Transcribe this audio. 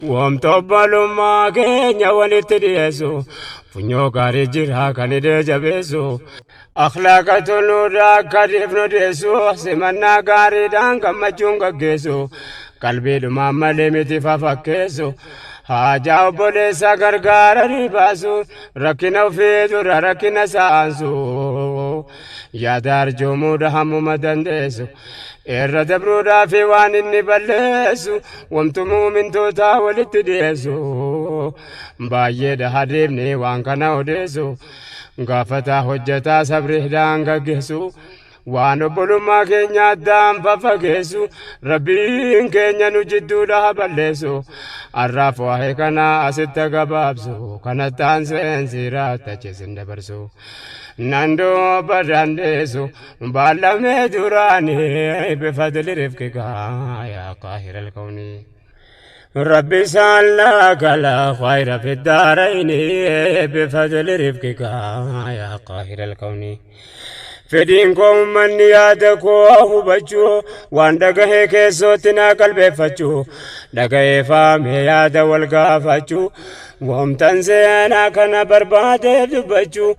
Wamtobbalummaa keenya walitti dhiyeessu funyoo gaarii jira kan hidhee jabeessu akhlaaqa toluudhaa akka deefnu dhiyeessu simannaa gaariidhaan gammachuun gaggeessu qalbiidhumaan malee miti fafakkeessu haajaa obboleessa gargaaranii baasu rakkina ofii dura rakkina sa'aansu yaada arjoomuudha hammuma dandeessu. Irra dabruudhaa fi waan inni balleessu wamtu muumintoota walitti dhiyeessu baay'eedha adeemne waan kana odeessu gaafataa hojjetaa sabriidhaan gaggeessu waan obbolummaa keenya addaan fafageessu rabbiin keenya nu jidduudha balleessu arraaf waa'ee kana asitti gabaabsu kanattaan seensiraa tachiisin dabarsu. Nando badandesu balame durani bifadl rifqika ya qahir al-kawni Rabbi sallaka la khayra fi ad-darain bifadl rifqika ya qahir al-kawni Fedinkum man yadako hubachu wan dagahe kesotina qalbefachu dagahe fame yada wal gafachu wamtan zena kana barbade dubachu